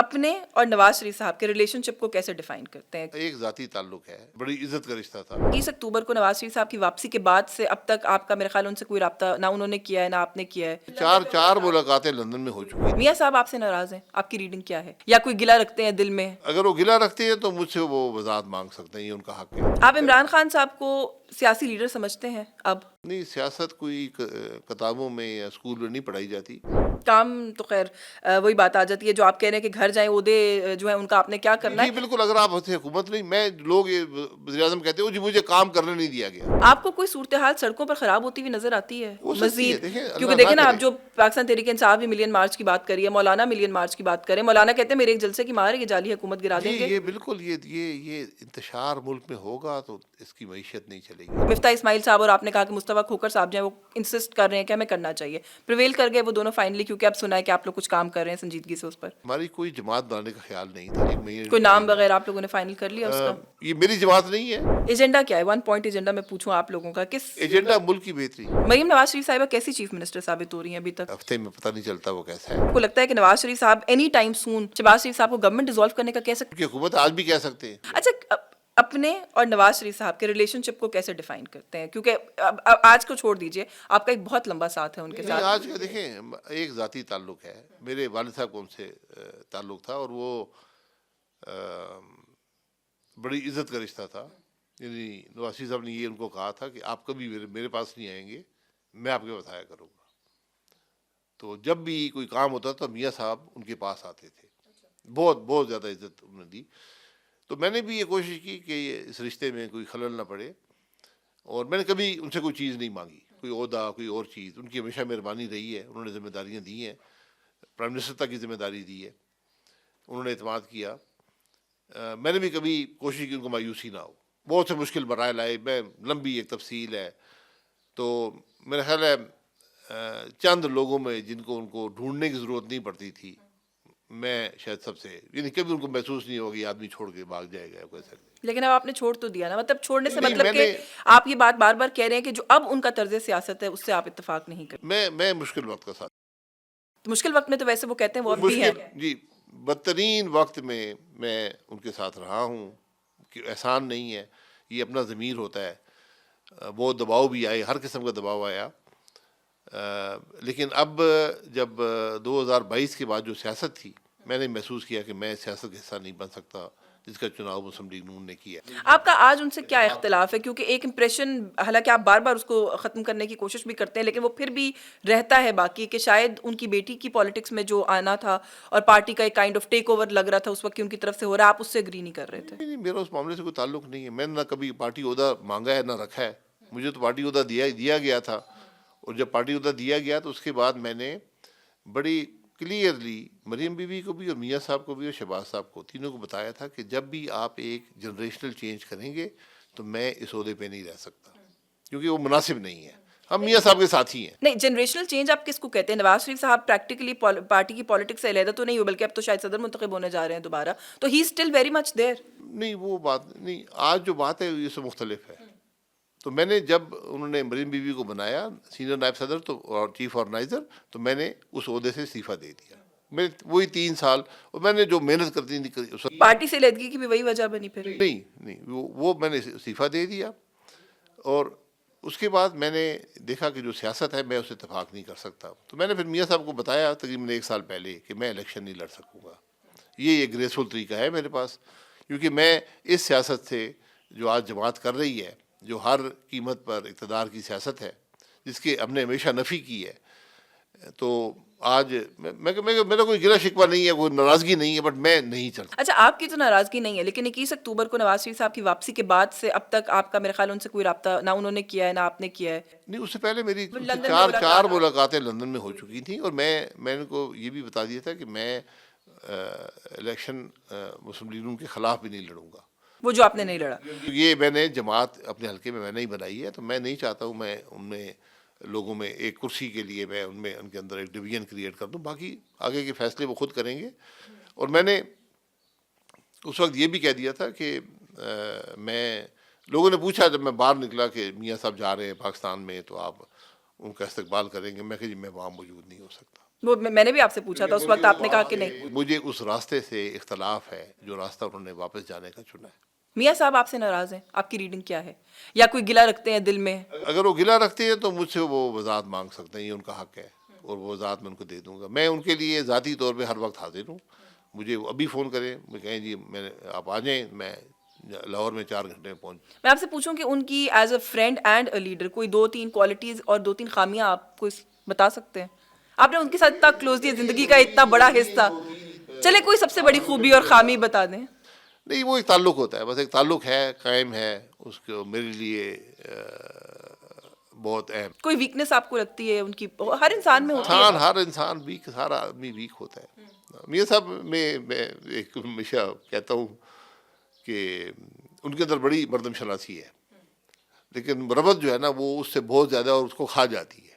اپنے اور نواز شریف صاحب کے ریلیشن شپ کو کیسے ڈیفائن کرتے ہیں؟ ایک ذاتی تعلق ہے، بڑی عزت کا رشتہ تھا۔ 30 اکتوبر کو نواز شریف صاحب کی واپسی کے بعد سے اب تک آپ کا میرے خیال ان سے کوئی رابطہ نہ انہوں نے کیا ہے نہ آپ نے کیا ہے۔ چار ملاقاتیں لندن میں ہو چکی ہیں۔ میاں صاحب آپ سے ناراض ہیں؟ آپ کی ریڈنگ کیا ہے؟ یا کوئی گلہ رکھتے ہیں دل میں؟ اگر وہ گلہ رکھتے ہیں تو مجھ سے وہ وضاحت مانگ سکتے ہیں، یہ ان کا حق ہے۔ آپ عمران خان صاحب کو سیاسی لیڈر سمجھتے ہیں اب؟ نہیں، سیاست کوئی کتابوں میں یا اسکول میں نہیں پڑھائی جاتی۔ کام تو خیر وہی بات آ جاتی ہے جو آپ کہہ رہے ہیں کہ گھر جائیں عہدے جو ہے ان کا آپ نے کیا کرنا جی ہے۔ بالکل، اگر آپ حکومت نہیں، میں لوگ وزیر اعظم کہتے ہو جی مجھے کام کرنے نہیں دیا گیا۔ آپ کو کوئی صورتحال سڑکوں پر خراب ہوتی ہوئی نظر آتی ہے ہو سکتی ہے، مزید؟ دیکھیں اللہ کیونکہ دیکھیں نہ نا کرے۔ آپ جو پاکستان تحریک انصاف بھی ملین مارچ کی بات کری ہے، مولانا ملین مارچ کی بات کریں، مولانا کہتے ہیں میرے ایک جلسے کی مار ہے یہ جعلی حکومت گرا جی دیں گے۔ یہ بالکل یہ انتشار ملک میں ہوگا تو اس کی معیشت نہیں چلے گی۔ مفتاح اسماعیل صاحب اور آپ نے کہا کہ مصطفیٰ کھوکھر صاحب جو ہیں وہ انسسٹ کر رہے ہیں کہ ہمیں کرنا چاہیے، پریویل کر گئے وہ دونوں فائنلی، کیونکہ اب سنا ہے کہ آپ لوگ کچھ کام کر رہے ہیں سنجیدگی سے اس پر۔ ہماری کوئی جماعت بنانے کا خیال نہیں تھا۔ کوئی نام وغیرہ آپ لوگوں نے فائنل کر لیا اس کا؟ یہ میری جماعت نہیں ہے۔ ایجنڈا کیا ہے؟ 1 پوائنٹ ایجنڈا میں پوچھوں آپ لوگوں کا، کس ایجنڈا ملک کی بہتری۔ مریم نواز شریف صاحبہ کیسی چیف منسٹر ثابت ہو رہی ہیں ابھی تک؟ ہفتے میں پتہ نہیں چلتا وہ کیسا ہے۔ آپ کو لگتا ہے کہ نواز شریف صاحب اینی ٹائم سون شہباز شریف صاحب کو گورنمنٹ ڈیزالو کرنے کا کہہ سکتے کیونکہ حکومت آج بھی کہہ سکتے ہیں۔ ہیں؟ اچھا، اپنے اور نواز شریف صاحب کے ریلیشن شپ کو کیسے ڈیفائن کرتے ہیں؟ کیونکہ آج کو چھوڑ دیجئے، آپ کا ایک بہت لمبا ساتھ ہے ان کے ساتھ۔ آج کا دیکھیں ایک ذاتی تعلق ہے، میرے والد صاحب کو ان سے تعلق تھا اور وہ بڑی عزت کا رشتہ تھا۔ یعنی نواز شریف صاحب نے یہ ان کو کہا تھا کہ آپ کبھی میرے پاس نہیں آئیں گے، میں آپ کے بتایا کروں گا۔ تو جب بھی کوئی کام ہوتا تو میاں صاحب ان کے پاس آتے تھے، بہت زیادہ عزت انہوں نے دی۔ تو میں نے بھی یہ کوشش کی کہ اس رشتے میں کوئی خلل نہ پڑے، اور میں نے کبھی ان سے کوئی چیز نہیں مانگی، کوئی عہدہ کوئی اور چیز۔ ان کی ہمیشہ مہربانی رہی ہے، انہوں نے ذمہ داریاں دی ہیں، پرائم منسٹر تک کی ذمہ داری دی ہے، انہوں نے اعتماد کیا۔ میں نے بھی کبھی کوشش کی ان کو مایوسی نہ ہو۔ بہت سے مشکل مرحلے آئے، میں لمبی ایک تفصیل ہے، تو میرا خیال ہے چند لوگوں میں جن کو ان کو ڈھونڈنے کی ضرورت نہیں پڑتی تھی، میں شاید سب سے، یعنی کبھی ان کو محسوس نہیں ہوگا یہ آدمی چھوڑ کے بھاگ جائے گا کوئی سکتے۔ لیکن اب آپ نے چھوڑ تو دیا نا، مطلب چھوڑنے سے نہیں، مطلب میں کہ نے آپ یہ بات بار بار کہہ رہے ہیں کہ جو اب ان کا طرز سیاست ہے اس سے آپ اتفاق نہیں کرتے۔ میں مشکل وقت کا ساتھ، مشکل وقت میں تو ویسے وہ کہتے ہیں وہ اب بھی ہیں۔ جی بدترین وقت میں میں ان کے ساتھ رہا ہوں، کہ احسان نہیں ہے، یہ اپنا ضمیر ہوتا ہے۔ وہ دباؤ بھی آئے، ہر قسم کا دباؤ آیا، لیکن اب جب 2022 کے بعد جو سیاست تھی، میں نے محسوس کیا کہ میں سیاست کا حصہ نہیں بن سکتا جس کا چناؤ مسلم لیگ نون نے کیا۔ آپ کا آج ان سے کیا اختلاف ہے؟ کیونکہ ایک امپریشن، حالانکہ آپ بار بار اس کو ختم کرنے کی کوشش بھی کرتے ہیں، لیکن وہ پھر بھی رہتا ہے باقی، کہ شاید ان کی بیٹی کی پالیٹکس میں جو آنا تھا اور پارٹی کا ایک کائنڈ آف ٹیک اوور لگ رہا تھا اس وقت کی ان کی طرف سے ہو رہا ہے، آپ اس سے اگری نہیں کر رہے تھے۔ نہیں، میرا اس معاملے سے کوئی تعلق نہیں ہے۔ میں نے نہ کبھی پارٹی عہدہ مانگا ہے نہ رکھا ہے، مجھے تو پارٹی عہدہ دیا گیا تھا، اور جب پارٹی عہدہ دیا گیا تو اس کے بعد میں نے بڑی کلیئرلی مریم بی بی کو بھی اور میاں صاحب کو بھی اور شہباز صاحب کو، تینوں کو بتایا تھا کہ جب بھی آپ ایک جنریشنل چینج کریں گے تو میں اس عہدے پہ نہیں رہ سکتا، کیونکہ وہ مناسب نہیں ہے۔ ہم میاں صاحب کے ساتھی ہیں۔ نہیں، جنریشنل چینج آپ کس کو کہتے ہیں؟ نواز شریف صاحب پریکٹیکلی پارٹی کی پالیٹکس سے علیحدہ تو نہیں ہو، بلکہ اب تو شاید صدر منتخب ہونے جا رہے ہیں دوبارہ، تو ہی اسٹل ویری مچ دیر۔ نہیں، وہ بات نہیں، آج جو بات ہے یہ سے مختلف ہے۔ تو میں نے جب انہوں نے مریم بی بی کو بنایا سینئر نائب صدر تو اور چیف آرگنائزر، تو میں نے اس عہدے سے استعفیٰ دے دیا۔ میں وہی 3 سال، اور میں نے جو محنت کرتی تھی اس وقت، پارٹی سے علیحدگی کی بھی وہی وجہ بنی پھر؟ نہیں وہ میں نے استعفیٰ دے دیا، اور اس کے بعد میں نے دیکھا کہ جو سیاست ہے میں اسے اتفاق نہیں کر سکتا، تو میں نے پھر میاں صاحب کو بتایا تقریباً 1 سال پہلے کہ میں الیکشن نہیں لڑ سکوں گا۔ یہ ایک گریسفل طریقہ ہے میرے پاس، کیونکہ میں اس سیاست سے جو آج جماعت کر رہی ہے، جو ہر قیمت پر اقتدار کی سیاست ہے، جس کی ہم نے ہمیشہ نفی کی ہے، تو آج میرا کوئی گلہ شکوہ نہیں ہے، کوئی ناراضگی نہیں ہے، بٹ میں نہیں چلتا۔ اچھا، آپ کی تو ناراضگی نہیں ہے، لیکن 21 اکتوبر کو نواز شریف صاحب کی واپسی کے بعد سے اب تک آپ کا میرے خیال ان سے کوئی رابطہ نہ انہوں نے کیا ہے نہ آپ نے کیا ہے؟ نہیں، اس سے پہلے میری لندن میں چار ملاقاتیں لندن میں ہو چکی تھیں، اور میں ان کو یہ بھی بتا دیا تھا کہ میں الیکشن مسلم لیگ نون کے خلاف بھی نہیں لڑوں گا۔ وہ جو آپ نے نہیں لڑا؟ یہ میں نے جماعت اپنے حلقے میں نے ہی بنائی ہے، تو میں نہیں چاہتا ہوں میں ان میں لوگوں میں ایک کرسی کے لیے میں ان کے اندر ایک ڈویژن کریٹ کر دوں۔ باقی آگے کے فیصلے وہ خود کریں گے، اور میں نے اس وقت یہ بھی کہہ دیا تھا کہ میں، لوگوں نے پوچھا جب میں باہر نکلا کہ میاں صاحب جا رہے ہیں پاکستان میں تو آپ ان کا استقبال کریں گے، میں کہ جی میں وہاں موجود نہیں ہو سکتا۔ وہ میں نے بھی آپ سے پوچھا تھا اس وقت، آپ نے کہا کہ نہیں. مجھے اس راستے سے اختلاف ہے جو راستہ انہوں نے واپس جانے کا چنا ہے. میاں صاحب آپ سے ناراض ہیں؟ آپ کی ریڈنگ کیا ہے؟ یا کوئی گلہ رکھتے ہیں دل میں؟ اگر وہ گلہ رکھتے ہیں تو مجھ سے وہ وضاحت مانگ سکتے ہیں، یہ ان کا حق ہے، اور وہ وضاحت میں ان کو دے دوں گا. میں ان کے لیے ذاتی طور پہ ہر وقت حاضر ہوں. مجھے ابھی فون کریں، مجھے کہیں جی آپ آ جائیں، میں لاہور میں 4 گھنٹے میں پہنچ. میں آپ سے پوچھوں کہ ان کی as a friend and a leader کوئی 2-3 کوالٹیز اور 2-3 خامیاں آپ کو بتا سکتے ہیں؟ آپ نے ان کے ساتھ اتنا کلوز دیا، زندگی کا اتنا بڑا حصہ، چلے کوئی سب سے بڑی خوبی اور خامی بتا دیں. نہیں، وہ ایک تعلق ہوتا ہے، بس ایک تعلق ہے، قائم ہے، اس کو میرے لیے بہت اہم. کوئی ویکنس آپ کو لگتی ہے ان کی؟ ہر انسان میں ہوتی ہے. ہر انسان ویک، سارا آدمی ویک ہوتا ہے. میاں صاحب میں ایک ہمیشہ کہتا ہوں کہ ان کے اندر بڑی مردم شناسی ہے، لیکن مربت جو ہے نا وہ اس سے بہت زیادہ اور اس کو کھا جاتی ہے.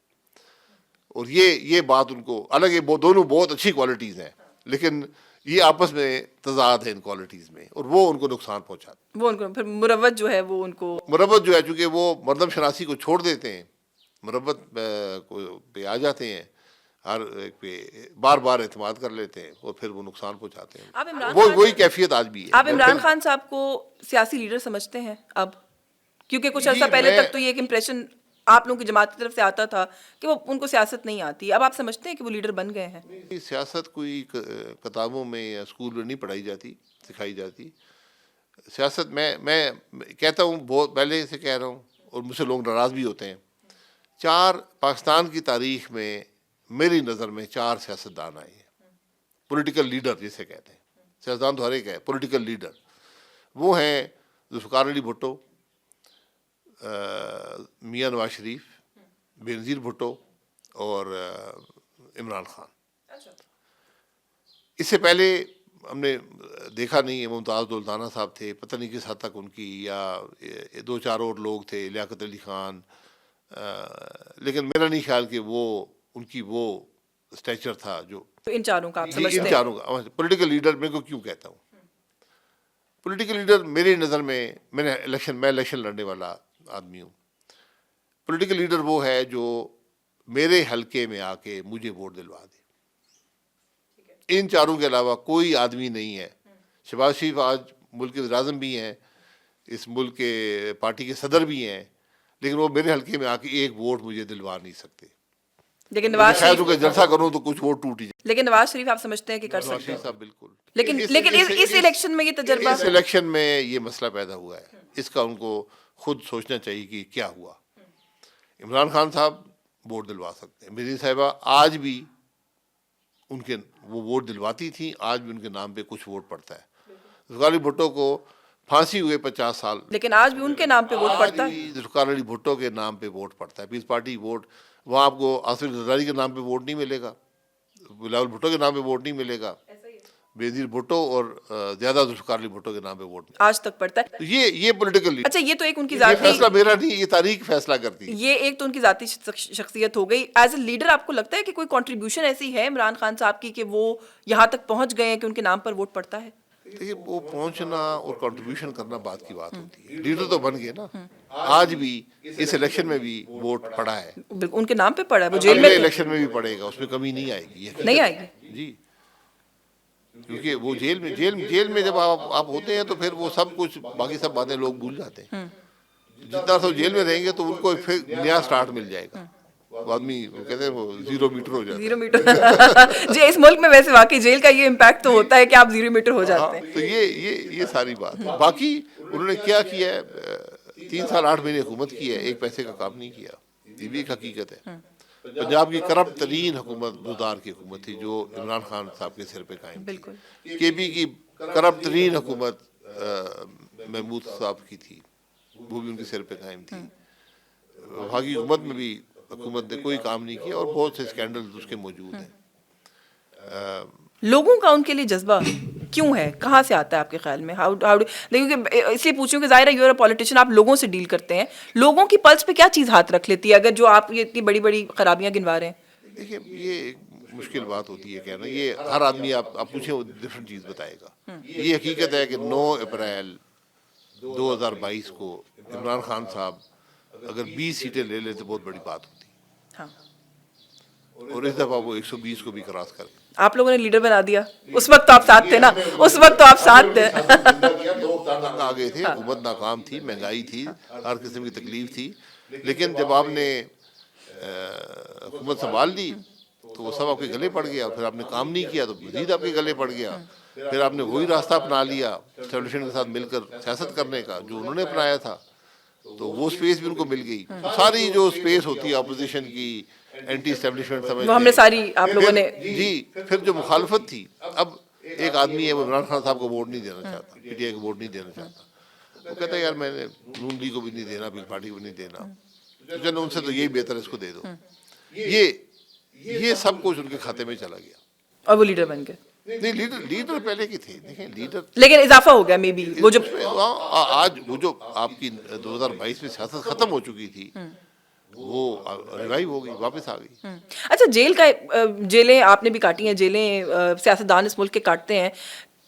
اور یہ بات ان کو الگ ہے. وہ دونوں بہت اچھی کوالٹیز ہیں، لیکن یہ آپس میں تضاد ہے ان کوالٹیز میں، اور وہ ان کو نقصان پہنچاتا ہے. وہ ان کو پھر مروت جو ہے وہ ان کو مربت جو ہے، چونکہ وہ مردم شناسی کو چھوڑ دیتے ہیں، مربت پہ آ جاتے ہیں، ہر ایک پہ بار بار اعتماد کر لیتے ہیں، اور پھر وہ نقصان پہنچاتے ہیں. آپ عمران وہی کیفیت آج بھی ہے. آپ عمران خان صاحب کو سیاسی لیڈر سمجھتے ہیں اب؟ کیونکہ کچھ عرصہ پہلے تک تو یہ ایک امپریشن آپ لوگوں کی جماعت کی طرف سے آتا تھا کہ وہ ان کو سیاست نہیں آتی. اب آپ سمجھتے ہیں کہ وہ لیڈر بن گئے ہیں؟ سیاست کوئی کتابوں میں یا اسکول میں نہیں پڑھائی جاتی، سکھائی جاتی. سیاست میں کہتا ہوں، بہت پہلے سے کہہ رہا ہوں، اور مجھ سے لوگ ناراض بھی ہوتے ہیں. پاکستان کی تاریخ میں میری نظر میں 4 سیاستدان آئے ہیں، پولیٹیکل لیڈر جسے کہتے ہیں. سیاستدان تو ہر ایک ہے، پولیٹیکل لیڈر وہ ہیں ذوالفقار علی بھٹو، میاں نواز شریف، بینظیر بھٹو، اور عمران خان. اس سے پہلے ہم نے دیکھا نہیں ہے. ممتاز دولتانہ صاحب تھے، پتہ نہیں کس حد تک ان کی، یا 2-4 اور لوگ تھے، لیاقت علی خان. لیکن میرا نہیں خیال کہ وہ ان کی وہ اسٹیچر تھا جو تو ان چاروں کا آپ سمجھتے ان ہیں؟ چاروں کا. پولیٹیکل لیڈر میں کو کیوں کہتا ہوں؟ پولیٹیکل لیڈر میری نظر میں میں الیکشن لڑنے والا آدمی ہوں. پولیٹیکل لیڈر وہ ہے جو میرے حلقے میں آ کے مجھے ووٹ دلوا دے. ان چاروں کے علاوہ کوئی آدمی نہیں ہے. شہباز شریف آج ملک کے وزیر اعظم بھی ہیں، اس ملک کے پارٹی کے صدر بھی ہیں، لیکن وہ میرے حلقے میں آ کے ایک ووٹ مجھے دلوا نہیں سکتے. لیکن نواز شاید شریف ان کا جلسہ کروں تو کچھ ووٹ ٹوٹ ہی جائے. لیکن نواز شریف آپ سمجھتے ہیں کہ کر نواز سکتے شریف ہیں؟ صاحب بالکل. لیکن اس الیکشن میں یہ تجربہ اس الیکشن میں یہ مسئلہ پیدا ہوا ہے، اس کا ان کو خود سوچنا چاہیے کہ کیا ہوا. عمران خان صاحب ووٹ دلوا سکتے ہیں. میری صاحبہ آج بھی ان کے وہ ووٹ دلواتی تھیں، آج بھی ان کے نام پہ کچھ ووٹ پڑتا ہے. ذوالفقار علی بھٹو کو پھانسی ہوئے 50 سال، لیکن آج بھی ان کے نام پہ ووٹ پڑتا ہے. ذوالفقار علی بھٹو کے نام پہ ووٹ پڑتا ہے. پیپلز پارٹی ووٹ، وہاں آپ کو آصف زرداری کے نام پہ ووٹ نہیں ملے گا، بلاول بھٹو کے نام پہ ووٹ نہیں ملے گا، بینظیر بھٹو اور زیادہ ذوالفقار علی بھٹو کے نام پہ ووٹ. آج تک پڑتا ہے. یہ پولیٹیکل لیڈر. اچھا، یہ تو ایک ان کی یہ ذاتی، فیصلہ میرا نہیں، یہ تاریخ فیصلہ کرتی ہے. یہ ایک تو ان کی ذاتی شخصیت ہو گئی. ایز اے لیڈر آپ کو لگتا ہے کہ کوئی کنٹریبیوشن ایسی ہے عمران خان صاحب کی کہ وہ یہاں تک پہنچ گئے ہیں کہ ان کے نام پر ووٹ پڑتا ہے؟ دیکھیے، وہ پہنچنا اور کنٹریبیوشن کرنا بات کی بات ہوتی ہے. لیڈر تو بن گئے نا. آج بھی اس الیکشن میں بھی ووٹ پڑا ہے، ان کے نام پہ پڑا ہے. وہ جیل میں اگلے تھے. الیکشن میں بھی پڑے گا، اس میں کمی نہیں آئے گی. نہیں آئے گی. جی، کیونکہ وہ جیل میں جب آپ ہوتے ہیں تو پھر وہ سب کچھ باقی سب باتیں لوگ بھول جاتے ہیں. جتنا سب جیل میں رہیں گے تو ان کو پھر نیا سٹارٹ مل جائے گا. وہ آدمی کہتے ہیں وہ 0 میٹر ہو جاتا ہے. 0 میٹر. جی، اس ملک میں ویسے واقعی جیل کا یہ امپیکٹ تو ہوتا ہے کہ آپ 0 میٹر ہو جاتے ہیں. تو یہ ساری بات. باقی انہوں نے کیا ہے، 3 سال 8 مہینے حکومت کی ہے، ایک پیسے کا کام نہیں کیا. یہ بھی ایک حقیقت ہے. پنجاب کی کرپٹ ترین حکومت بزدار کی حکومت تھی جو عمران خان صاحب کے سر پہ قائم تھی. بالکل. کے پی کی کرپٹ ترین حکومت محمود صاحب کی تھی، وہ بھی ان کے سر پہ قائم تھی. وفاقی حکومت میں بھی حکومت نے کوئی کام نہیں کیا، اور بہت سے اسکینڈل اس کے موجود ہیں. لوگوں کا ان کے لیے جذبہ کیوں ہے؟ کہاں سے آتا ہے آپ کے خیال میں؟ دیکھیں کہ اس لیے پوچھوں کہ ظاہر ہے یو آر اے پولیٹیشین، آپ لوگوں سے ڈیل کرتے ہیں. لوگوں کی پلس پہ کیا چیز ہاتھ رکھ لیتی ہے اگر جو آپ یہ اتنی بڑی بڑی خرابیاں گنوا رہے ہیں؟ دیکھیے، یہ ایک مشکل بات ہوتی ہے کہنا. یہ ہر آدمی آپ پوچھیں وہ ڈفرینٹ چیز بتائے گا. یہ حقیقت ہے کہ 9 اپریل 2022 کو عمران خان صاحب اگر 20 سیٹیں لے لیتے بہت بڑی بات ہوتی. ہاں. اور اس دفعہ وہ 120 کو بھی کراس کر گئے. آپ لوگوں نے لیڈر بنا دیا, اس وقت تو آپ ساتھ تھے نا, اس وقت تو آپ ساتھ تھے. لوگ تنگ آ گئے تھے, حکومت ناکام تھی, مہنگائی تھی, ہر قسم کی تکلیف تھی, لیکن جب آپ نے حکومت سنبھال لی تو وہ سب آپ کے گلے پڑ گیا. پھر آپ نے کام نہیں کیا تو مزید آپ کے گلے پڑ گیا. پھر آپ نے وہی راستہ اپنا لیا اسٹیبلشمنٹ کے ساتھ مل کر سیاست کرنے کا جو انہوں نے اپنایا تھا, تو وہ اسپیس بھی ان کو مل گئی. ساری جو اسپیس ہوتی ہے اپوزیشن کی, اینٹی اسٹیبلشمنٹ سمجھتے وہ ہم نے ساری آپ لوگوں نے, جی. پھر جو مخالفت تھی, اب ایک آدمی ہے وہ عمران خان صاحب کو ووٹ نہیں دینا چاہتا, پی ٹی آئی کو ووٹ نہیں دینا چاہتا. وہ کہتا ہے یار میں نے نون لیگ کو بھی نہیں دینا, پیپلز پارٹی کو بھی نہیں دینا, تو چلو ان سے تو یہی بہتر ہے اس کو دے دو. یہ سب کچھ ان کے کھاتے میں چلا گیا. اور وہ لیڈر بن گئے. نہیں, لیڈر پہلے کی تھے. دیکھیں لیڈر, لیکن اضافہ ہو گیا, مے بی وہ جو آج وہ جو آپ کی 2022 میں سیاست ختم ہو چکی تھی وہ ریوائیو ہو گئی, واپس آ گئی. اچھا, جیلیں آپ نے بھی کاٹی ہیں, جیلیں سیاستدان اس ملک کے کاٹتے ہیں.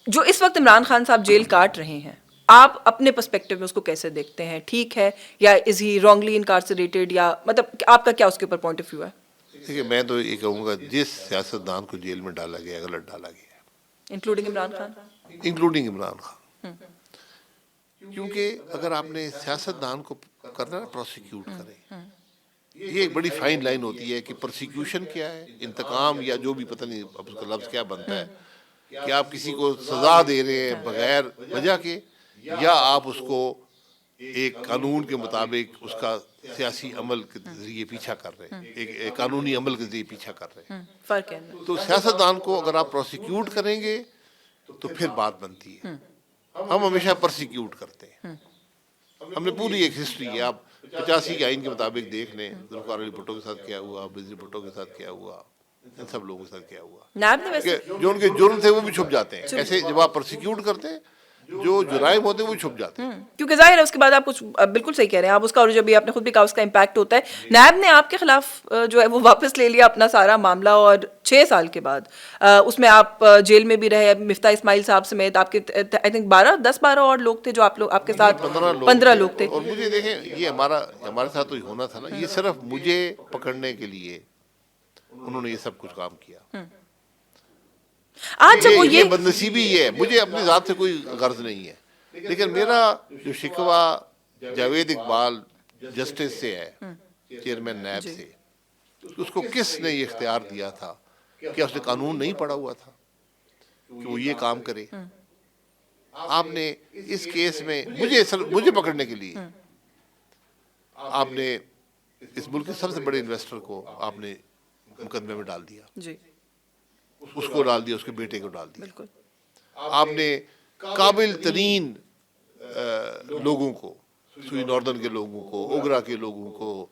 جو اس وقت عمران خان صاحب جیل کاٹ رہے ہیں, آپ اپنے پرسپیکٹو میں اس کو کیسے دیکھتے ہیں؟ ٹھیک ہے یا از ہی رانگلی انکارسریٹڈ, یا مطلب آپ کا کیا اس کے اوپر پوائنٹ آف ویو ہے؟ دیکھیے میں تو یہ کہوں گا جس سیاستدان کو جیل میں ڈالا گیا غلط ڈالا گیا, انکلوڈنگ عمران خان. انکلوڈنگ عمران خان. کیونکہ اگر آپ نے سیاستدان کو کرنا نا پروسیکیوٹ کریں, یہ ایک بڑی فائن لائن ہوتی ہے کہ پرسیکیوشن کیا ہے, انتقام یا جو بھی پتہ نہیں اب اس کا لفظ کیا بنتا ہے, کہ آپ کسی کو سزا دے رہے ہیں بغیر وجہ کے, یا آپ اس کو ایک قانون کے مطابق اس کا سیاسی عمل کے ذریعے پیچھا کر رہے ہیں, ایک قانونی عمل کے ذریعے پیچھا کر رہے ہیں. فرق ہے. تو سیاستدان کو اگر آپ پروسیکیوٹ کریں گے تو پھر بات بنتی ہے. ہم ہمیشہ پرسیکیوٹ کرتے ہیں. ہم نے پوری ایک ہسٹری ہے, آپ 85 کے آئین کے مطابق دیکھ لیں, ذوالفقار علی بھٹو کے ساتھ کیا ہوا, بنظیر بھٹو کے ساتھ کیا ہوا, ان سب لوگوں کے ساتھ کیا ہوا. نیب نے ویسے جو ان کے جرم تھے وہ بھی چھپ جاتے ہیں. ایسے جب آپ پرسیکیوٹ کرتے ہیں جو جرائم ہوتے ہیں وہ چھپ جاتے ہیں. کیونکہ ظاہر ہے اس کے بعد آپ کچھ بالکل صحیح کہہ رہے ہیں آپ اس کا, اور جو بھی آپ نے خود بھی کہا اس کا امپیکٹ ہوتا ہے. نیب نے آپ کے خلاف جو ہے وہ واپس لے لیا اپنا سارا معاملہ, اور 6 سال کے بعد اس میں آپ جیل میں بھی رہے. مفتاح اسماعیل صاحب سمیت آپ کے آئی تھنک 10-12 اور لوگ تھے جو آپ کے ساتھ 15 لوگ تھے. اور مجھے دیکھیں یہ ہمارے ساتھ تو ہونا تھا نا, یہ صرف مجھے پکڑنے کے لیے انہوں نے یہ سب کچھ کام کیا. آج جب وہ یہ بدنصیبی یہ ہے, مجھے اپنی ذات سے کوئی غرض نہیں ہے, لیکن میرا جو شکوہ جاوید اقبال جسٹس سے ہے, چیئرمین نیب سے, اس کو کس نے یہ اختیار دیا تھا کہ اس نے قانون نہیں پڑھا ہوا تھا کہ وہ یہ کام کرے. آپ نے اس کیس میں مجھے پکڑنے کے لیے آپ نے اس ملک کے سب سے بڑے انویسٹر کو آپ نے مقدمے میں ڈال دیا, جی اس کو ڈال دیا, اس کے بیٹے کو ڈال دیا. بالکل. آپ نے قابل ترین لوگوں کو, سوئی ناردرن کے لوگوں کو, اوگرا کے لوگوں کو,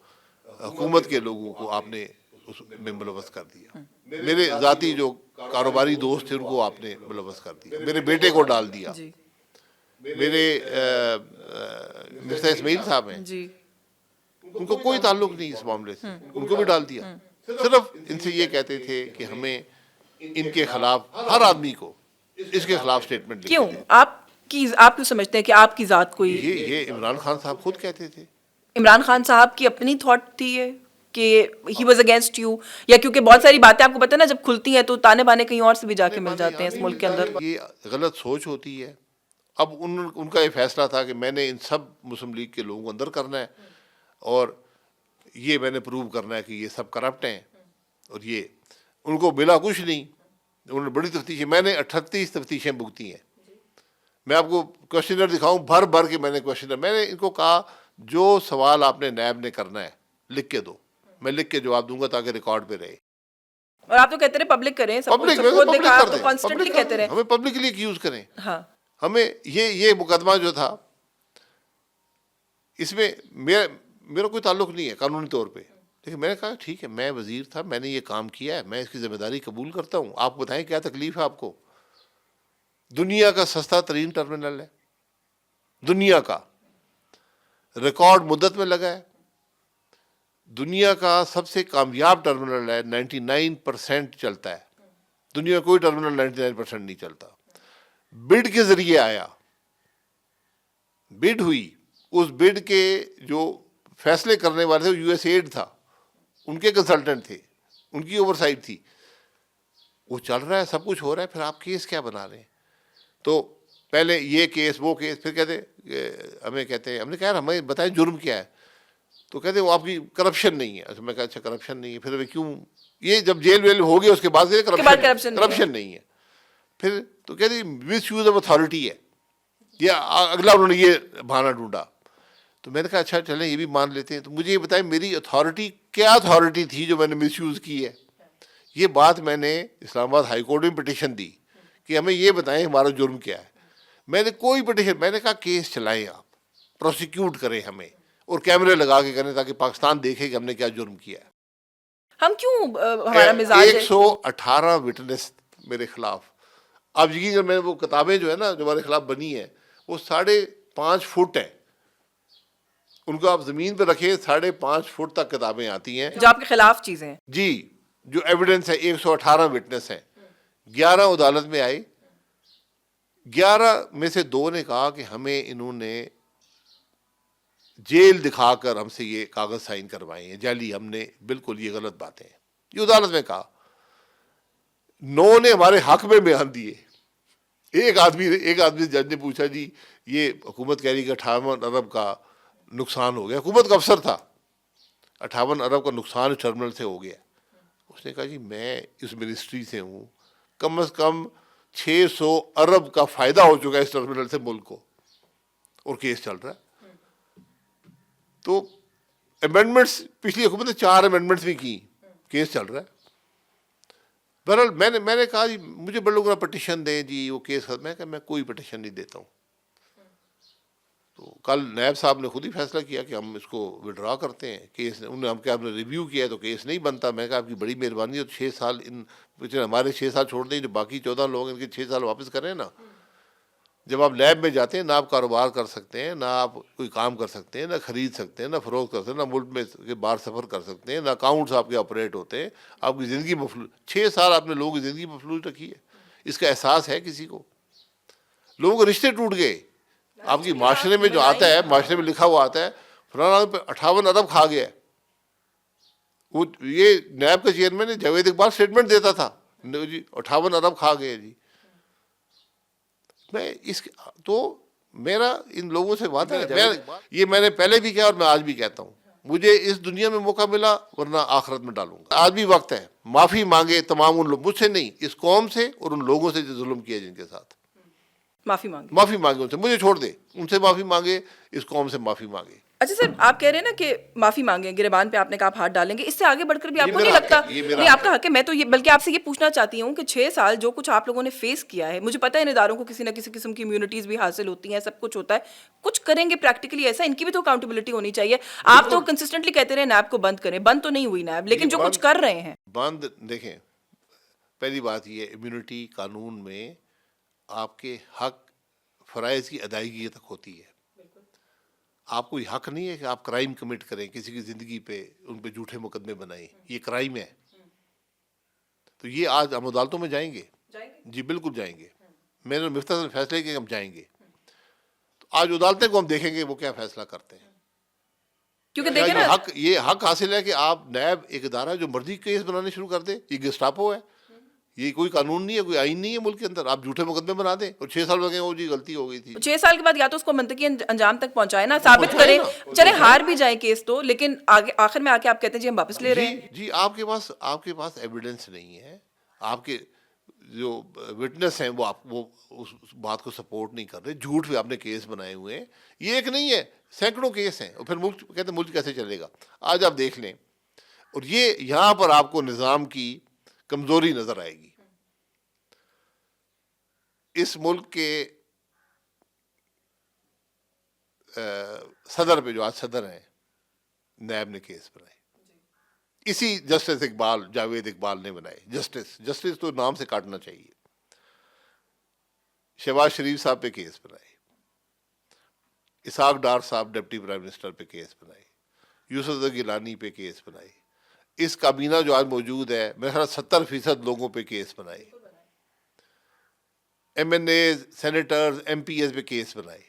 حکومت کے لوگوں کو آپ نے اس میں ملوث کر دیا. میرے ذاتی جو کاروباری دوست تھے ان کو آپ نے ملوث کر دیا. میرے بیٹے کو ڈال دیا. میرے مفتاح اسماعیل صاحب ہیں, جی ان کو کوئی تعلق نہیں اس معاملے سے, ان کو بھی ڈال دیا. صرف ان سے یہ کہتے تھے کہ ہمیں ان کے خلاف, ہر آدمی کو اس کے خلاف سٹیٹمنٹ. کیوں آپ کیوں سمجھتے ہیں کہ آپ کی ذات کوئی؟ یہ عمران خان صاحب خود کہتے تھے. عمران خان صاحب کی اپنی تھاٹ تھی یہ کہ ہی واز اگینسٹ یو, یا کیونکہ بہت ساری باتیں آپ کو پتہ ہے نا جب کھلتی ہیں تو تانے بانے کہیں اور سے بھی جا کے مل جاتے ہیں اس ملک کے اندر. یہ غلط سوچ ہوتی ہے. اب ان کا یہ فیصلہ تھا کہ میں نے ان سب مسلم لیگ کے لوگوں کو اندر کرنا ہے, اور یہ میں نے پروو کرنا ہے کہ یہ سب کرپٹ ہیں, اور یہ ان کو ملا کچھ نہیں. انہوں نے بڑی تفتیشیں, میں نے 38 تفتیشیں بھگتی ہیں. میں آپ کو کوشچنر دکھاؤں, بھر کے میں نے کوشچنر, میں نے ان کو کہا جو سوال آپ نے نیب نے کرنا ہے لکھ کے دو, میں لکھ کے جواب دوں گا تاکہ ریکارڈ پہ رہے. اور آپ تو کہتے رہے پبلک کریں, کانسٹنٹلی کہتے رہے ہمیں پبلکلی ایکیوز کریں. ہاں, ہمیں یہ مقدمہ جو تھا اس میں میرا کوئی تعلق نہیں ہے قانونی طور پہ, لیکن میں نے کہا ٹھیک ہے, میں وزیر تھا, میں نے یہ کام کیا ہے, میں اس کی ذمہ داری قبول کرتا ہوں. آپ بتائیں کیا تکلیف ہے آپ کو؟ دنیا کا سستا ترین ٹرمینل ہے, دنیا کا ریکارڈ مدت میں لگا ہے, دنیا کا سب سے کامیاب ٹرمینل ہے, 99% چلتا ہے. دنیا میں کوئی ٹرمینل 99% نہیں چلتا. بڈ کے ذریعے آیا, بڈ ہوئی, اس بڈ کے جو فیصلے کرنے والے تھے یو ایس ایڈ تھا, ان کے کنسلٹنٹ تھے, ان کی اوور سائٹ تھی. وہ چل رہا ہے, سب کچھ ہو رہا ہے, پھر آپ کیس کیا بنا رہے ہیں؟ تو پہلے یہ کیس وہ کیس, پھر کہتے ہمیں کہتے ہیں, ہم نے کہا ہمیں بتائیں جرم کیا ہے, تو کہتے وہ آپ کی کرپشن نہیں ہے. میں کہا اچھا کرپشن نہیں ہے, پھر ہمیں کیوں, یہ جب جیل ویل ہو گیا اس کے بعد کرپشن نہیں ہے. پھر تو کہتے مس یوز آف اتھارٹی ہے, یہ اگلا انہوں نے یہ بہانہ ڈھونڈا. تو میں نے کہا اچھا چلیں یہ بھی مان لیتے ہیں. تو مجھے یہ بتائیں میری اتھارٹی کیا اتھارٹی تھی جو میں نے مس یوز کی ہے؟ یہ بات میں نے اسلام آباد ہائی کورٹ میں پٹیشن دی کہ ہمیں یہ بتائیں ہمارا جرم کیا ہے. میں نے کوئی پٹیشن, میں نے کہا کیس چلائیں آپ, پروسیکیوٹ کریں ہمیں, اور کیمرے لگا کے کریں تاکہ پاکستان دیکھے کہ ہم نے کیا جرم کیا ہے. ہم کیوں ہمارا مزاج 118 وٹنس میرے خلاف. اب یقین میں وہ کتابیں جو ہے نا جو ہمارے خلاف بنی ہیں وہ 5.5 فٹ ہیں, ان کو آپ زمین پہ رکھیں 5.5 فٹ تک کتابیں آتی ہیں جو آپ کے خلاف چیزیں ہیں. جی, جو ایویڈنس ہے 118 وٹنس ہیں. 11 عدالت میں آئی, 11 میں سے 2 نے کہا کہ ہمیں انہوں نے جیل دکھا کر ہم سے یہ کاغذ سائن کروائے ہیں جعلی, ہم نے بالکل یہ غلط باتیں ہیں, یہ عدالت میں کہا. 9 نے ہمارے حق میں بیان دیے. ایک آدمی جج نے پوچھا جی یہ حکومت کہہ رہی کہ 58 ارب کا نقصان ہو گیا, حکومت کا افسر تھا, 58 ارب کا نقصان اس ٹرمینل سے ہو گیا. اس نے کہا جی میں اس منسٹری سے ہوں, کم از کم 600 ارب کا فائدہ ہو چکا ہے اس ٹرمینل سے ملک کو, اور کیس چل رہا ہے. تو امینڈمنٹس پچھلی حکومت نے 4 امینڈمنٹس بھی کی, کیس چل رہا ہے. بہرحال میں نے کہا جی مجھے بڑے لوگوں نے پٹیشن دیں جی وہ کیس, میں کہا میں کوئی پٹیشن نہیں دیتا ہوں. تو کل نیب صاحب نے خود ہی فیصلہ کیا کہ ہم اس کو وڈرا کرتے ہیں کیس. انہوں نے ہم کیا ہم نے ریویو کیا تو کیس نہیں بنتا. میں کہا آپ کی بڑی مہربانی ہے, 6 سال ہمارے 6 سال چھوڑ دیں, جو باقی 14 لوگ ان کے 6 سال واپس کریں نا. جب آپ لیب میں جاتے ہیں نہ آپ کاروبار کر سکتے ہیں, نہ آپ کوئی کام کر سکتے ہیں, نہ خرید سکتے ہیں, نہ فروخت کر سکتے ہیں, نہ ملک میں کے باہر سفر کر سکتے ہیں, نہ اکاؤنٹس آپ کے آپریٹ ہوتے ہیں. آپ کی زندگی مفلوج, 6 سال آپ نے لوگوں کی زندگی مفلوج رکھی ہے. اس کا احساس ہے کسی کو؟ لوگوں کے رشتے ٹوٹ گئے. آپ کی معاشرے میں جو آتا ہے, معاشرے میں لکھا ہوا آتا ہے فلانا پہ 58 ارب کھا گیا. وہ یہ نیب کا چیئرمین ہے جاوید اقبال اسٹیٹمنٹ دیتا تھا جی 58 ارب کھا گئے جی. میں تو میرا ان لوگوں سے وعدہ ہے, یہ میں نے پہلے بھی کہا اور میں آج بھی کہتا ہوں, مجھے اس دنیا میں موقع ملا ورنہ آخرت میں ڈالوں گا. آج بھی وقت ہے, معافی مانگے تمام ان لوگ, مجھ سے نہیں, اس قوم سے اور ان لوگوں سے جو ظلم کیا جن کے ساتھ. معافی مانگے ان سے, مجھے چھوڑ دے, ان سے معافی مانگے, اس قوم سے معافی مانگے. اچھا سر, آپ کہہ رہے ہیں نا کہ معافی مانگیں, گریبان پہ آپ نے کہا آپ ہاتھ ڈالیں گے, اس سے آگے بڑھ کر بھی آپ کو نہیں لگتا, نہیں آپ کا حق ہے, میں تو یہ بلکہ آپ سے یہ پوچھنا چاہتی ہوں کہ 6 سال جو کچھ آپ لوگوں نے فیس کیا ہے, مجھے پتہ ہے ان اداروں کو کسی نہ کسی قسم کی امیونٹیز بھی حاصل ہوتی ہیں, سب کچھ ہوتا ہے, کچھ کریں گے پریکٹیکلی ایسا, ان کی بھی تو اکاؤنٹیبلٹی ہونی چاہیے. آپ تو کنسسٹنٹلی کہتے رہے نیب کو بند کریں, بند تو نہیں ہوئی نیب, لیکن جو کچھ کر رہے ہیں بند. دیکھیں پہلی بات یہ امیونٹی قانون میں آپ کے حق فرائض کی ادائیگی تک ہوتی ہے. آپ کو یہ حق نہیں ہے کہ آپ کرائم کمٹ کریں, کسی کی زندگی پہ ان پہ جھوٹے مقدمے بنائیں, یہ کرائم ہے. تو یہ آج ہم عدالتوں میں جائیں گے, جی بالکل جائیں گے. میں نے مختصر فیصلے کہ ہم جائیں گے, تو آج عدالتیں کو ہم دیکھیں گے وہ کیا فیصلہ کرتے ہیں. کیونکہ دیکھیں نا یہ حق حاصل ہے کہ آپ نیب ایک ادارہ جو مرضی کیس بنانے شروع کر دیں, یہ گیسٹاپو ہے, یہ کوئی قانون نہیں ہے, کوئی آئین نہیں ہے ملک کے اندر. آپ جھوٹے مقدمے بنا دیں اور 6 سال لگے وہ جی غلطی ہو گئی تھی. 6 سال کے بعد یا تو اس کو منطقی انجام تک پہنچائے نا, ثابت کریں, چلے ہار بھی جائیں کیس تو, لیکن آگے آخر میں آ کے آپ کہتے ہیں جی ہم واپس لے رہے ہیں. جی آپ کے پاس ایویڈنس نہیں ہے, آپ کے جو وٹنس ہیں وہ اس بات کو سپورٹ نہیں کر رہے, جھوٹ پہ آپ نے کیس بنائے ہوئے ہیں. یہ ایک نہیں ہے, سینکڑوں کیس ہیں, اور پھر ملک کہتے ہیں ملک کیسے چلے گا. آج آپ دیکھ لیں, اور یہ یہاں پر آپ کو نظام کی کمزوری نظر آئے گی. اس ملک کے صدر پہ, جو آج صدر ہیں, نیب نے کیس بنائے, اسی جسٹس اقبال, جاوید اقبال نے بنائے. جسٹس تو نام سے کاٹنا چاہیے. شہباز شریف صاحب پہ کیس بنائے, اسحاق ڈار صاحب ڈپٹی پرائم منسٹر پہ کیس بنائے, یوسف گیلانی پہ کیس بنائے. اس کابینہ جو آج موجود ہے میرے خیال 70% لوگوں پہ کیس بنائے. ایم این اے, سینیٹرز, ایم پی ایز پہ کیس بنائے.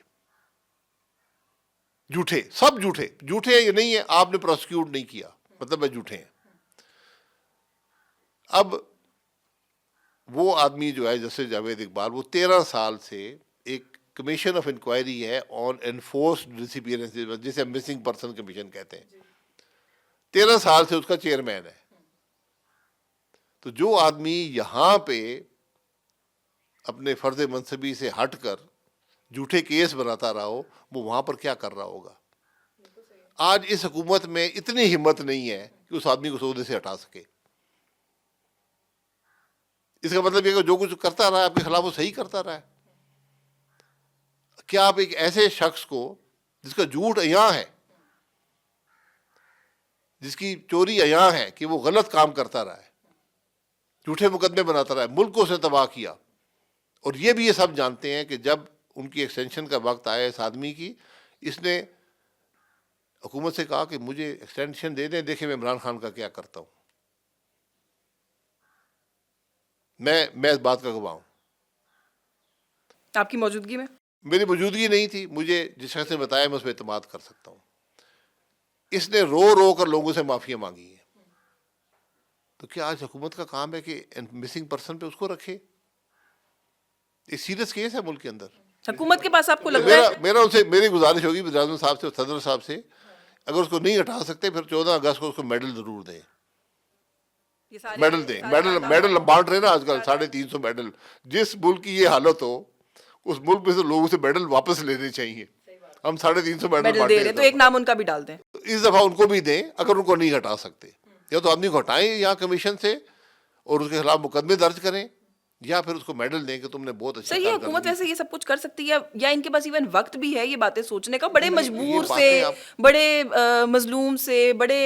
جھوٹے, سب جھوٹے. جھوٹے یہ نہیں ہے آپ نے پروسیکیوٹ نہیں کیا, مطلب ہے جھوٹے ہیں. اب وہ آدمی جو ہے جسٹس جاوید اقبال، وہ 13 سال سے ایک کمیشن آف انکوائری ہے آن انفورسڈ ڈسپیئرنس، جسے ہم مسنگ پرسن کمیشن کہتے ہیں، 13 سال سے اس کا چیئرمین ہے. تو جو آدمی یہاں پہ اپنے فرض منصبی سے ہٹ کر جھوٹے کیس بناتا رہا ہو، وہ وہاں پر کیا کر رہا ہوگا؟ آج اس حکومت میں اتنی ہمت نہیں ہے کہ اس آدمی کو عہدے سے ہٹا سکے. اس کا مطلب یہ کہ جو کچھ کرتا رہا ہے آپ کے خلاف وہ صحیح کرتا رہا ہے. کیا آپ ایک ایسے شخص کو جس کا جھوٹ عیاں ہے، جس کی چوری عیاں ہے کہ وہ غلط کام کرتا رہا ہے، جھوٹے مقدمے بناتا رہا ہے، ملک کو اس نے تباہ کیا، اور یہ سب جانتے ہیں کہ جب ان کی ایکسٹینشن کا وقت آیا اس آدمی کی، اس نے حکومت سے کہا کہ مجھے ایکسٹینشن دے دیں، دیکھیں میں عمران خان کا کیا کرتا ہوں. میں اس بات کا گواہ ہوں. آپ کی موجودگی میں میری موجودگی نہیں تھی، مجھے جس شخص نے بتایا میں اس پہ اعتماد کر سکتا ہوں. اس نے رو رو کر لوگوں سے معافیاں مانگی ہیں. تو کیا آج حکومت کا کام ہے کہ مسنگ پرسن پہ اس کو رکھے؟ ایک سیریس کیس ہے ملک کے اندر. حکومت کے پاس آپ کو لگتا ہے میرا ان سے میری گزارش ہوگی وزیر اعظم صاحب سے اور صدر صاحب سے، اگر اس کو نہیں ہٹا سکتے پھر 14 اگست کو اس کو میڈل ضرور دیں. میڈل دیں، میڈل بانٹ رہے نا آج کل 350 میڈل. جس ملک کی یہ حالت ہو اس ملک میں سے لوگوں سے میڈل واپس لینے چاہیے. ہم 350 میڈل دے رہے تو ایک نام ان کا بھی ڈال دیں. اس دفعہ ان کو بھی دیں اگر ان کو نہیں ہٹا سکتے. یا تو آدمی کو ہٹائیں یہاں کمیشن سے اور اس کے خلاف مقدمے درج کریں، یا پھر اس کو میڈل دیں کہ تم نے بہت اچھا صحیح ہے. حکومت ویسے یہ سب کچھ کر سکتی ہے، یا ان کے پاس ایون وقت بھی ہے یہ باتیں سوچنے کا؟ بڑے مجبور سے، بڑے مظلوم سے، بڑے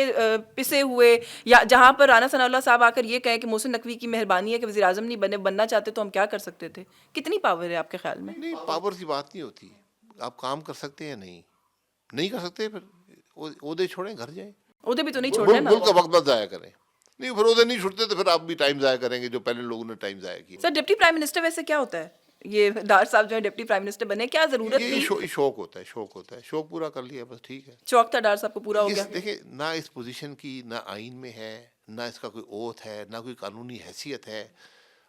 پسے ہوئے، یا جہاں پر رانا ثناء اللہ صاحب آ کر یہ کہیں کہ محسن نقوی کی مہربانی ہے کہ وزیر اعظم نہیں بننا چاہتے تو ہم کیا کر سکتے تھے. کتنی پاور ہے آپ کے خیال میں؟ نہیں، پاور کی بات نہیں ہوتی. آپ کام کر سکتے ہیں، نہیں کر سکتے پھر عہدے چھوڑیں، گھر جائیں. عہدے بھی تو نہیں چھوڑنا نا. ملک کا وقت مت ضائع کریں. نہیں، پھر عہدے نہیں چھوڑتے تو پھر آپ بھی ٹائم ضائع کریں گے جو پہلے لوگوں نے ٹائم ضائع کیا. سر ڈپٹی پرائم منسٹر ویسے کیا ہوتا ہے؟ یہ ڈار صاحب جو ہے ڈپٹی پرائم منسٹر بنے، کیا ضرورت تھی؟ یہ شوق ہوتا ہے، شوق پورا کر لیا بس، ٹھیک ہے. شوق تھا ڈار صاحب کو، پورا ہو گیا. دیکھیں، نہ اس پوزیشن کی نہ آئین میں ہے، نہ اس کا کوئی اوتھ ہے، نہ کوئی قانونی حیثیت ہے.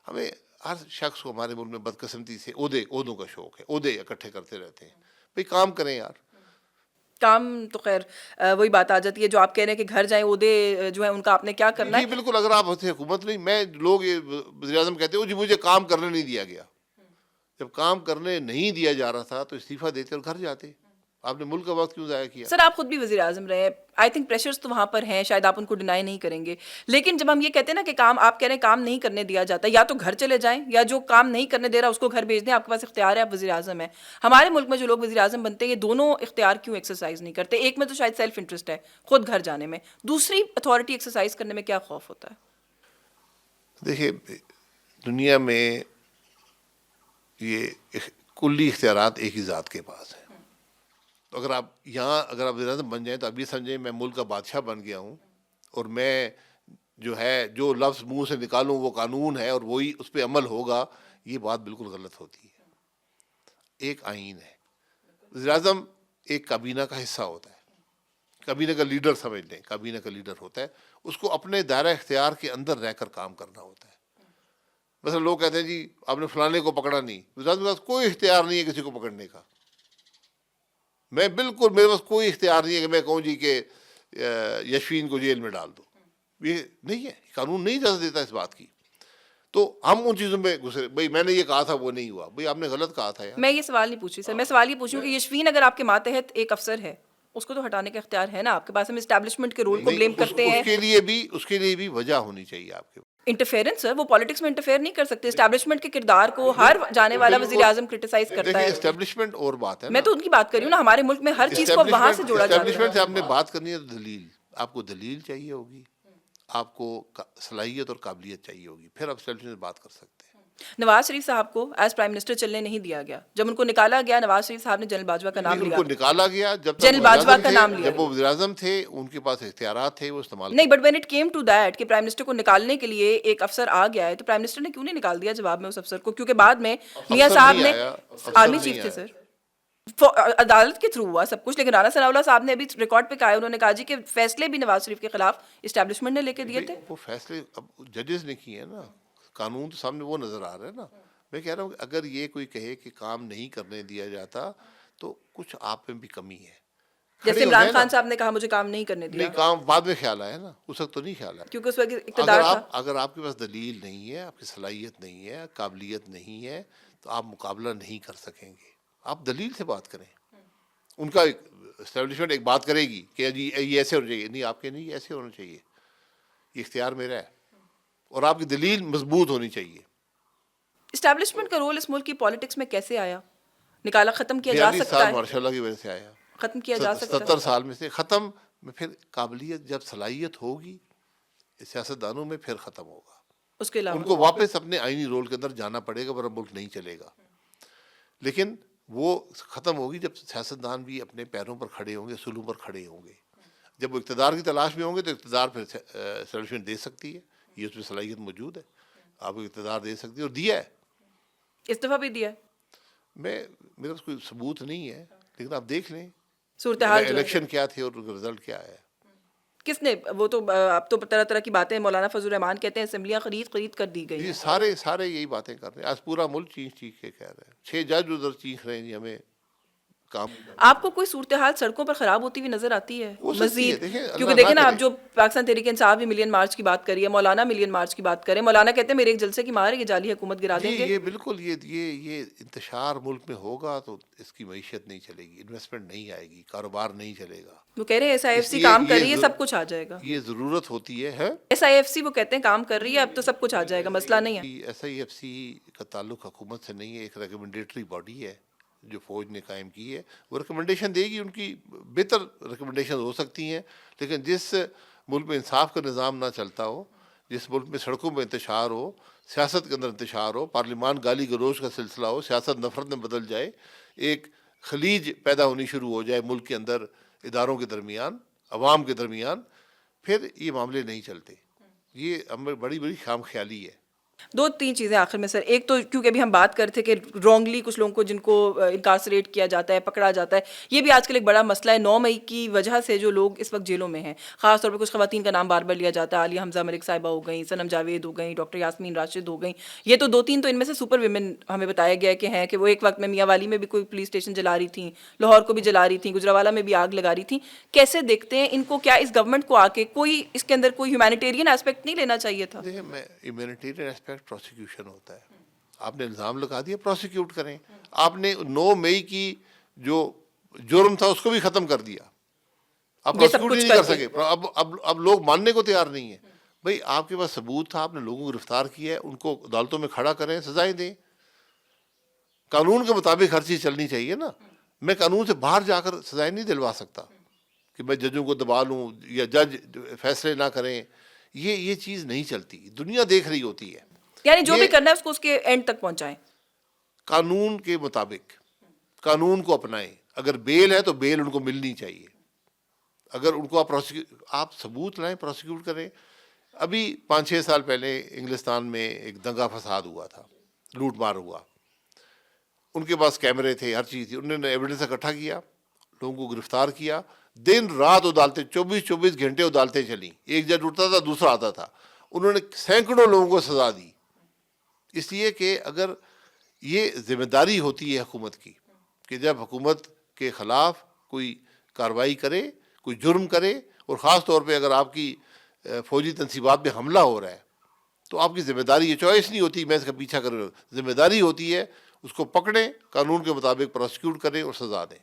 ہمیں ہر شخص کو ہمارے ملک میں بدقسمتی سے عہدوں کا شوق ہے، عہدے اکٹھے کرتے رہتے ہیں. بھئی کام کریں یار. کام تو خیر وہی بات آ جاتی ہے جو آپ کہہ رہے ہیں کہ گھر جائیں، عہدے جو ہیں ان کا آپ نے کیا کرنا ہے. جی بالکل. اگر آپ حکومت نہیں، میں لوگ وزیر اعظم کہتے ہیں جی مجھے کام کرنے نہیں دیا گیا. جب کام کرنے نہیں دیا جا رہا تھا تو استعفیٰ دیتے اور گھر جاتے. آپ نے ملک کا وقت کیوں ضائع کیا؟ سر آپ خود بھی وزیر اعظم رہے ہیں، آئی تھنک پریشرز تو وہاں پر ہیں، شاید آپ ان کو ڈینائی نہیں کریں گے. لیکن جب ہم یہ کہتے ہیں نا کہ کام، آپ کہہ رہے ہیں کام نہیں کرنے دیا جاتا، یا تو گھر چلے جائیں، یا جو کام نہیں کرنے دے رہا اس کو گھر بھیج دیں. آپ کے پاس اختیار ہے، آپ وزیر اعظم ہیں. ہمارے ملک میں جو لوگ وزیر اعظم بنتے ہیں یہ دونوں اختیار کیوں ایکسرسائز نہیں کرتے؟ ایک میں تو شاید سیلف انٹرسٹ ہے خود گھر جانے میں، دوسری اتھارٹی ایکسرسائز کرنے میں کیا خوف ہوتا ہے؟ دیکھیے، دنیا میں یہ کلی اختیارات ایک ہی ذات کے پاس ہیں. تو اگر آپ وزیر اعظم بن جائیں تو اب یہ سمجھیں میں ملک کا بادشاہ بن گیا ہوں، اور میں جو لفظ منہ سے نکالوں وہ قانون ہے اور وہی اس پہ عمل ہوگا. یہ بات بالکل غلط ہوتی ہے. ایک آئین ہے. وزیر اعظم ایک کابینہ کا حصہ ہوتا ہے، کابینہ کا لیڈر سمجھ لیں، کابینہ کا لیڈر ہوتا ہے. اس کو اپنے دائرہ اختیار کے اندر رہ کر کام کرنا ہوتا ہے. مثلا لوگ کہتے ہیں جی آپ نے فلانے کو پکڑا نہیں. وزیر اعظم کے پاس کوئی اختیار نہیں ہے کسی کو پکڑنے کا. میرے پاس کوئی اختیار نہیں ہے کہ میں کہوں جی کہ یشوین کو جیل میں ڈال دو. یہ نہیں ہے، قانون نہیں اجازت دیتا اس بات کی. تو ہم ان چیزوں میں گھسے. بھائی میں نے یہ کہا تھا وہ نہیں ہوا. بھئی آپ نے غلط کہا تھا یار. میں یہ سوال نہیں پوچھ رہی سر، میں سوال یہ پوچھ رہی ہوں کہ یشوین اگر آپ کے ماتحت ایک افسر ہے، اس کو تو ہٹانے کا اختیار ہے نا آپ کے پاس. ہم اسٹیبلشمنٹ کے رول کو بلیم کرتے ہیں. اس کے لیے بھی وجہ ہونی چاہیے آپ کے. انٹرفیئرنس سر، وہ پالیٹکس میں انٹرفیئر نہیں کر سکتے. اسٹیبلشمنٹ کے کردار کو ہر جانے والا وزیر اعظم کرٹیسائز کرتا ہے. اسٹیبلشمنٹ اور بات ہے. میں تو ان کی بات کر رہی ہوں نا، ہمارے ملک میں ہر چیز کو وہاں سے جوڑا جاتا ہے. اسٹیبلشمنٹ سے آپ نے بات کرنی ہے تو دلیل، آپ کو دلیل چاہیے ہوگی، آپ کو صلاحیت اور قابلیت چاہیے ہوگی، پھر آپ اسٹیبلشمنٹ سے بات کر سکتے ہیں. نواز شریف صاحب کو ایز پرائم منسٹر چلنے نہیں دیا گیا. جب ان کو نکالا گیا نواز شریف صاحب نے جنرل باجوہ کا نام لیا. ان کو نکالا گیا جنرل باجوہ کا نام لیا. جب وہ وزیر اعظم تھے ان کے پاس اختیارات تھے، وہ استعمال نہیں. But when it came to that کہ پرائم منسٹر کو نکالنے کے لیے ایک افسر آ گیا ہے، تو پرائم منسٹر نے کیوں نہیں نکال دیا جواب میں اس افسر کو؟ کیونکہ بعد میں میاں صاحب نے آرمی چیف تھے سر. عدالت کے تھرو ہوا سب کچھ، لیکن رانا ثناء اللہ صاحب نے ابھی ریکارڈ پہ کہا ہے، انہوں نے کہا جی کہ فیصلے بھی نواز شریف کے خلاف اسٹیبلشمنٹ نے لے کے دیے تھے. وہ فیصلے اب ججز نے کیے ہیں نا، قانون تو سامنے وہ نظر آ رہا ہے نا. میں کہہ رہا ہوں کہ اگر یہ کوئی کہے کہ کام نہیں کرنے دیا جاتا تو کچھ آپ میں بھی کمی ہے. جیسے عمران خان صاحب نے کہا مجھے کام نہیں کرنے دیا. نہیں، کام بعد میں خیال آیا نا، اس وقت تو نہیں خیال آیا. کیونکہ اس وقت اقتدار تھا. اگر آپ کے پاس دلیل نہیں ہے، آپ کی صلاحیت نہیں ہے، قابلیت نہیں ہے، تو آپ مقابلہ نہیں کر سکیں گے. آپ دلیل سے بات کریں. ان کا اسٹیبلشمنٹ ایک بات کرے گی کہ جی یہ ایسے ہونا چاہیے، نہیں آپ کے نہیں ایسے ہونا چاہیے، یہ اختیار میرا ہے، اور آپ کی دلیل مضبوط ہونی چاہیے. اسٹیبلشمنٹ کا رول اس ملک کی پالیٹکس میں کیسے آیا؟ نکالا ختم کیا جا 42 سکتا سال ہے؟ ماشاء اللہ کی وجہ سے آیا. ختم کیا جا سکتا ہے؟ 70 سال میں سے ختم میں پھر قابلیت جب صلاحیت ہوگی سیاستدانوں میں پھر ختم ہوگا. اس کے ان علاوہ کو واپس اپنے آئینی رول کے اندر جانا پڑے گا، ورنہ ملک نہیں چلے گا. لیکن وہ ختم ہوگی جب سیاستدان بھی اپنے پیروں پر کھڑے ہوں گے، سلوم پر کھڑے ہوں گے. جب وہ اقتدار کی تلاش میں ہوں گے تو اقتدار پھر سولوشن دے سکتی ہے. یہ اس میں صلاحیت موجود ہے، آپ کو اقتدار دے سکتی ہے، اور دیا ہے. اس دفعہ بھی دیا ہے. میرے پاس کوئی ثبوت نہیں ہے، لیکن آپ دیکھ لیں صورتحال جو ہے. الیکشن کیا تھے اور رزلٹ کیا ہے. کس نے وہ تو اب تو طرح طرح کی باتیں، مولانا فضل الرحمان کہتے ہیں اسمبلیاں خرید کر دی گئی یہ ہیں. سارے یہی باتیں کر رہے ہیں. آج پورا ملک چیخ کے کہہ رہے ہیں. 6 جج ادھر چیخ رہے ہیں جی ہمیں کام. آپ کو کوئی صورتحال سڑکوں پر خراب ہوتی ہوئی نظر آتی ہے ہو سکتی ہے، مزید؟ دیکھیں اللہ کیونکہ دیکھیں نہ نا، آپ کرے. جو پاکستان تحریک انصاف بھی ملین مارچ کی بات کری ہے، مولانا ملین مارچ کی بات کریں، مولانا کہتے ہیں میرے ایک جلسے کی مار ہے، یہ جعلی حکومت گرا جی دیں گے. یہ بالکل یہ انتشار ملک میں ہوگا تو اس کی معیشت نہیں چلے گی، انویسٹمنٹ نہیں آئے گی، کاروبار نہیں چلے گا. وہ کہہ رہے ہیں ایس آئی ایف اس سی لیے کام کر یہ رہی ہے، سب کچھ آ جائے گا. یہ ضرورت ہوتی ہے. ایس آئی ایف سی وہ کہتے ہیں کام کر رہی ہے، اب تو سب کچھ آ جائے گا، مسئلہ نہیں ہے. ایس آئی ایف سی کا تعلق حکومت سے نہیں ہے، ایک ریکمنڈیٹری باڈی ہے جو فوج نے قائم کی ہے. وہ ریکمنڈیشن دے گی، ان کی بہتر ریکمنڈیشن ہو سکتی ہیں. لیکن جس ملک میں انصاف کا نظام نہ چلتا ہو، جس ملک میں سڑکوں میں انتشار ہو، سیاست کے اندر انتشار ہو، پارلیمان گالی گلوچ کا سلسلہ ہو، سیاست نفرت میں بدل جائے، ایک خلیج پیدا ہونی شروع ہو جائے ملک کے اندر، اداروں کے درمیان، عوام کے درمیان، پھر یہ معاملے نہیں چلتے. یہ بڑی خام خیالی ہے. 2-3 چیزیں آخر میں سر. ایک تو کیونکہ ابھی ہم بات کرتے تھے کہ رانگلی کچھ لوگوں کو جن کو انکارسریٹ کیا جاتا ہے، پکڑا جاتا ہے، یہ بھی آج کل ایک بڑا مسئلہ ہے. 9 مئی کی وجہ سے جو لوگ اس وقت جیلوں میں ہیں، خاص طور پہ کچھ خواتین کا نام بار بار لیا جاتا ہے، عالیہ حمزہ ملک صاحبہ ہو گئیں، صنم جاوید ہو گئیں، ڈاکٹر یاسمین راشد ہو گئیں. یہ تو 2-3 تو ان میں سے سپر ویمن ہمیں بتایا گیا کہ ہیں، کہ وہ ایک وقت میں میاں والی میں بھی کوئی پولیس اسٹیشن جلا رہی تھیں، لاہور کو بھی جلا رہی تھیں، گجرانوالہ میں بھی آگ لگا رہی تھیں. کیسے دیکھتے ہیں ان کو؟ کیا اس گورنمنٹ کو آ کے کوئی اس کے اندر کوئی ہیومینیٹیرین ایسپیکٹ نہیں لینا چاہیے تھا؟ دیکھیں، میں ہیومینیٹیرین ایسپیکٹ پروسیکیوشن ہوتا ہے. آپ نے الزام لگا دیا، پروسیکیوٹ کریں. آپ نے 9 مئی کی جو جرم تھا اس کو بھی ختم کر دیا، آپ یہ سب پروسیکیوٹ کچھ نہیں کر کر سکے. اب لوگ ماننے کو تیار نہیں ہیں. بھائی آپ کے پاس ثبوت تھا، آپ نے لوگوں کو گرفتار کیا ہے، ان کو عدالتوں میں کھڑا کریں، سزائیں دیں. قانون کے مطابق ہر چیز چلنی چاہیے نا. میں قانون سے باہر جا کر سزائیں نہیں دلوا سکتا کہ میں ججوں کو دبا لوں یا جج فیصلے نہ کریں. یہ چیز نہیں چلتی. دنیا دیکھ رہی ہوتی ہے. یعنی جو بھی کرنا ہے اس کو اس کے اینڈ تک پہنچائیں. قانون کے مطابق قانون کو اپنائیں. اگر بیل ہے تو بیل ان کو ملنی چاہیے. اگر ان کو آپ ثبوت لائیں، پروسیکیوٹ کریں. ابھی 5-6 سال پہلے انگلستان میں ایک دنگا فساد ہوا تھا، لوٹ مار ہوا. ان کے پاس کیمرے تھے، ہر چیز تھی. انہوں نے ایویڈنس اکٹھا کیا، لوگوں کو گرفتار کیا. دن رات عدالتیں 24 گھنٹے عدالتیں چلیں. ایک جج اٹھتا تھا، دوسرا آتا تھا. انہوں نے سینکڑوں لوگوں کو سزا دی. اس لیے کہ اگر یہ ذمہ داری ہوتی ہے حکومت کی کہ جب حکومت کے خلاف کوئی کارروائی کرے، کوئی جرم کرے، اور خاص طور پہ اگر آپ کی فوجی تنصیبات پہ حملہ ہو رہا ہے، تو آپ کی ذمہ داری، یہ چوائس نہیں ہوتی میں اس کا پیچھا کروں، ذمہ داری ہوتی ہے اس کو پکڑیں، قانون کے مطابق پروسیکیوٹ کریں اور سزا دیں.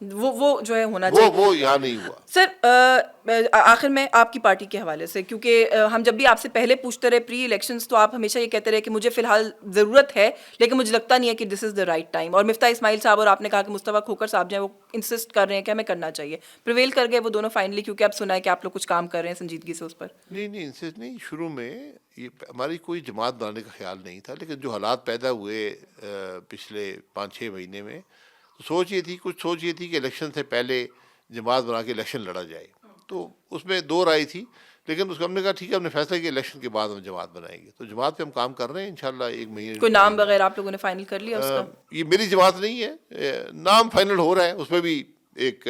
وہ جو ہے ہونا چاہیے. وہ یہاں نہیں ہوا. سر آخر میں آپ کی پارٹی کے حوالے سے، کیونکہ ہم جب بھی آپ سے پہلے پوچھتے رہے پری الیکشنز، تو آپ ہمیشہ یہ کہتے رہے کہ مجھے فی الحال ضرورت ہے لیکن مجھے لگتا نہیں ہے کہ دس از دا رائٹ ٹائم. اور مفتاح اسماعیل صاحب اور آپ نے کہا کہ مصطفیٰ کھوکھر صاحب جو ہیں وہ انسسٹ کر رہے ہیں کہ ہمیں کرنا چاہیے. پریویل کر گئے وہ دونوں فائنلی، کیونکہ اب سنا ہے کہ آپ لوگ کچھ کام کر رہے ہیں سنجیدگی سے اس پر. نہیں انسسٹ نہیں. شروع میں یہ ہماری کوئی جماعت بنانے کا خیال نہیں تھا، لیکن جو حالات پیدا ہوئے پچھلے 5-6 مہینے میں، سوچ یہ تھی کہ الیکشن سے پہلے جماعت بنا کے الیکشن لڑا جائے. تو اس میں 2 رائے تھی، لیکن اس کو ہم نے کہا ٹھیک ہے، ہم نے فیصلہ کیا الیکشن کے بعد ہم جماعت بنائیں گے. تو جماعت پہ ہم کام کر رہے ہیں انشاءاللہ. 1 مہینے کوئی نام وغیرہ آپ لوگوں نے فائنل کر لیا اس کا؟ یہ میری جماعت نہیں ہے، نام فائنل ہو رہا ہے. اس میں بھی ایک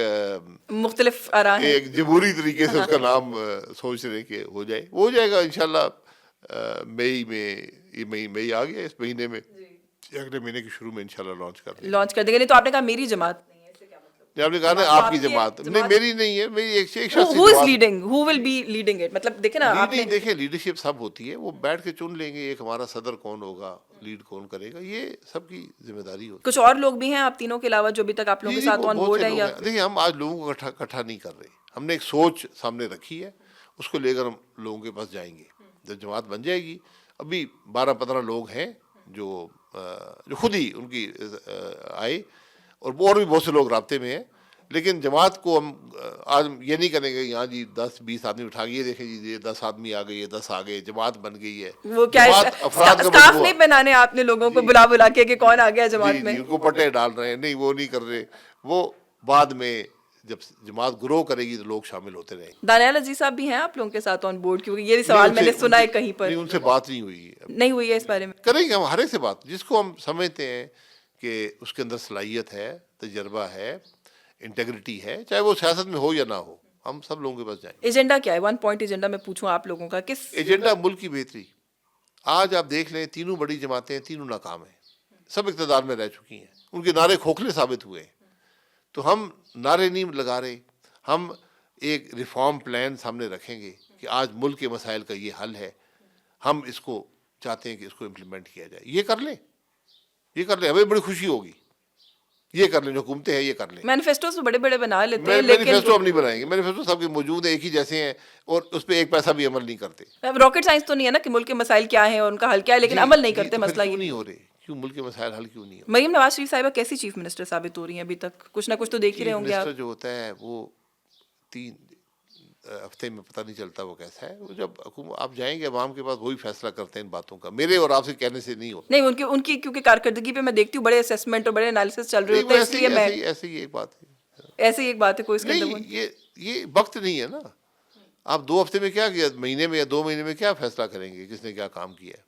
مختلف آراء ہیں. ایک جمہوری طریقے سے اس کا نام سوچ رہے کہ ہو جائے. وہ ہو جائے گا انشاءاللہ مئی میں. یہ مئی آ گیا، اس مہینے میں اگلے مہینے کے شروع میں انشاءاللہ لانچ کر دیں گے. نہیں تو آپ نے کہا میری جماعت نہیں ہے، اس سے کیا مطلب؟ آپ نے کہا نا آپ کی جماعت نہیں، میری نہیں ہے. میری ایک شخص who is leading, who will be leading it؟ مطلب دیکھیں نا آپ نے دیکھیں لیڈرشپ سب ہوتی ہے، وہ بیٹھ کے چن لیں گے ایک ہمارا صدر کون ہوگا، لیڈ کون کرے گا، یہ سب کی ذمہ داری ہوتی ہے. کچھ اور لوگ بھی ہیں آپ تینوں کے علاوہ جو ابھی تک آپ لوگوں کے ساتھ آن بورڈ ہیں یا؟ دیکھیں ہم آج لوگوں کو اکٹھا نہیں کر رہے. ہم نے ایک سوچ سامنے رکھی ہے، اس کو لے کر ہم لوگوں کے پاس جائیں گے. جب جماعت بن جائے گی، ابھی 12-15 لوگ ہیں جو خود ہی ان کی آئے، اور بھی بہت سے لوگ رابطے میں ہیں. لیکن جماعت کو ہم آج یہ نہیں کریں گے یہاں جی 10-20 آدمی اٹھا کے یہ دیکھیں جی یہ 10 آدمی آ گئے، یہ 10 آ گئے، جماعت بن گئی ہے. وہ کیا اسکارف نہیں پہنانے آپ نے لوگوں کو بلا کے کہ کون آ گیا جماعت میں؟ ان کو پٹے ڈال رہے ہیں، نہیں وہ نہیں کر رہے. وہ بعد میں جب جماعت گرو کرے گی تو لوگ شامل ہوتے رہیں گے. دانیال عزیز صاحب بھی ہیں آپ لوگوں کے ساتھ آن بورڈ؟ کیونکہ یہ سوال میں نے سنا ہے کہیں پر. نہیں، ان سے بات نہیں ہوئی ہے. نہیں ہوئی ہے اس بارے میں؟ کریں گے ہم ہر ایک سے بات، جس کو ہم سمجھتے ہیں کہ اس کے اندر صلاحیت ہے، تجربہ ہے، انٹیگریٹی ہے، چاہے وہ سیاست میں ہو یا نہ ہو، ہم سب لوگوں کے پاس جائیں گے. ایجنڈا کیا ہے؟ 1 پوائنٹ ایجنڈا میں پوچھوں آپ لوگوں کا، کس ایجنڈا ملک کی بہتری. آج آپ دیکھ لیں تینوں بڑی جماعتیں تینوں ناکام ہیں، سب اقتدار میں رہ چکی ہیں، ان کے نعرے کھوکھلے ثابت ہوئے ہیں. تو ہم نعرے نہیں لگا رہے، ہم ایک ریفارم پلان سامنے رکھیں گے کہ آج ملک کے مسائل کا یہ حل ہے، ہم اس کو چاہتے ہیں کہ اس کو امپلیمنٹ کیا جائے. یہ کر لیں، ہمیں بڑی خوشی ہوگی. یہ کر لیں، جو حکومتیں ہیں یہ کر لیں. مینیفیسٹوز تو بڑے بڑے بنا لیتے ہیں، مینیفیسٹو ہم نہیں بنائیں گے. مینیفیسٹو سب کے موجود ہیں، ایک ہی جیسے ہیں، اور اس پہ ایک پیسہ بھی عمل نہیں کرتے. راکٹ سائنس تو نہیں ہے نا کہ ملک کے مسائل کیا ہیں اور ان کا حل کیا ہے، لیکن عمل نہیں کرتے. مسئلہ کیوں یہ نہیں ہو رہے؟ کیوں ملک کے مسائل حل کیوں نہیں ہو؟ مریم نواز شریف صاحبہ کیسی چیف منسٹر ثابت ہو رہی ہیں ابھی تک؟ کچھ نہ کچھ تو دیکھ ہی رہے ہوں گے آپ. جو ہوتا ہے وہ 3 ہفتے میں پتہ نہیں چلتا وہ کیسا ہے. وہ جب آپ جائیں گے عوام کے پاس، وہی فیصلہ کرتے ہیں ان باتوں کا. میرے اور آپ سے کہنے سے نہیں ہوتا. نہیں، ان کی کیونکہ کارکردگی پہ میں دیکھتی ہوں بڑے اسیسمنٹ اور بڑے انالیسس چل رہے ہوتے ہیں، اس لیے میں ایسی ایک بات ہے. ایسی ایک بات ہے کوئی اس کے اندر یہ وقت نہیں ہے نا. آپ 2 ہفتے میں کیا کیا، مہینے میں یا 2 مہینے میں کیا فیصلہ کریں گے کس نے کیا کام کیا ہے؟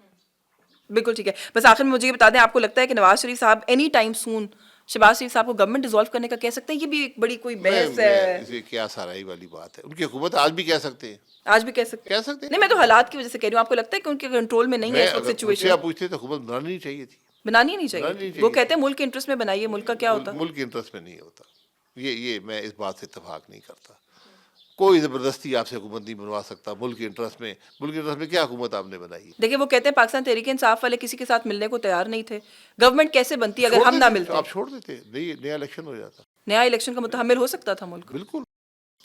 بالکل ٹھیک ہے. بس آخر میں مجھے یہ بتا دیں، آپ کو لگتا ہے کہ نواز شریف صاحب اینی ٹائم سون شہباز شریف صاحب کو گورنمنٹ ڈیزالو کرنے کا کہہ سکتے ہیں؟ یہ بھی ایک بڑی کوئی بحث ہے. کیا سارائی والی بات ہے. ان کی حکومت آج بھی کہہ سکتے ہیں، آج بھی کہہ سکتے ہیں. ہیں. نہیں، میں تو حالات کی وجہ سے کہہ رہی ہوں. آپ کو لگتا ہے کہ ان کے کنٹرول میں نہیں ہے اس وقت سچویشن؟ آپ پوچھتے تو حکومت بنانی نہیں چاہیے تھی. بنانی نہیں چاہیے. وہ کہتے ہیں ملک کے انٹرسٹ میں بنائیے. ملک کا کیا ہوتا؟ ملک کے انٹرسٹ میں نہیں ہوتا. یہ میں اس بات سے اتفاق نہیں کرتا. کوئی زبردستی آپ سے حکومت نہیں بنوا سکتا ملک کے انٹرسٹ میں. ملک کے انٹرسٹ میں کیا حکومت آپ نے بنائی؟ دیکھیں وہ کہتے ہیں پاکستان تحریک انصاف والے کسی کے ساتھ ملنے کو تیار نہیں تھے. گورنمنٹ کیسے بنتی اگر ہم نہ ملتے؟ آپ چھوڑ دیتے، نیا الیکشن ہو جاتا. نیا الیکشن کا متحمل ہو سکتا تھا ملک. بالکل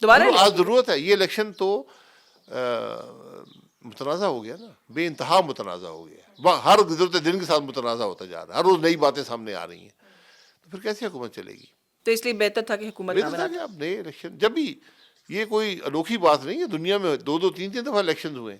دوبارہ آج ضرورت ہے. یہ الیکشن تو متنازع ہو گیا نا، بے انتہا متنازع ہو گیا. ہر گزرتے دن کے ساتھ متنازع ہوتا جا رہا ہے، ہر روز نئی باتیں سامنے آ رہی ہیں. تو پھر کیسے حکومت چلے گی؟ تو اس لیے بہتر تھا کہ حکومت نہ بناتے. اب نئے الیکشن، جب بھی یہ کوئی انوکھی بات نہیں ہے، دنیا میں 2-3 دفعہ الیکشن ہوئے،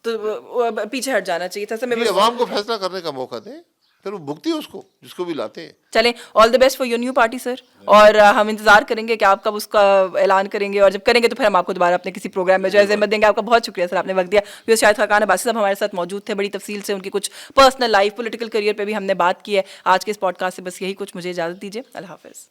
تو پیچھے ہٹ جانا چاہیے تھا. عوام کو فیصلہ کرنے کا موقع دیں، پھر وہ بھگتی اس کو جس کو بھی لاتے ہیں. چلیں، all the best for your new party sir. اور ہم انتظار کریں گے کہ آپ کب اس کا اعلان کریں گے، اور جب کریں گے تو پھر ہم آپ کو دوبارہ اپنے کسی پروگرام میں جو ہے دیں گے. آپ کا بہت شکریہ سر، آپ نے وقت دیا. شاہد خاقان عباسی صاحب ہمارے ساتھ موجود تھے. بڑی تفصیل سے ان کی کچھ پرسنل لائف، پولیٹیکل کریئر پہ بھی ہم نے بات کی ہے. آج کے اس پوڈ کاسٹ سے بس یہی کچھ. مجھے اجازت دیجیے. اللہ حافظ.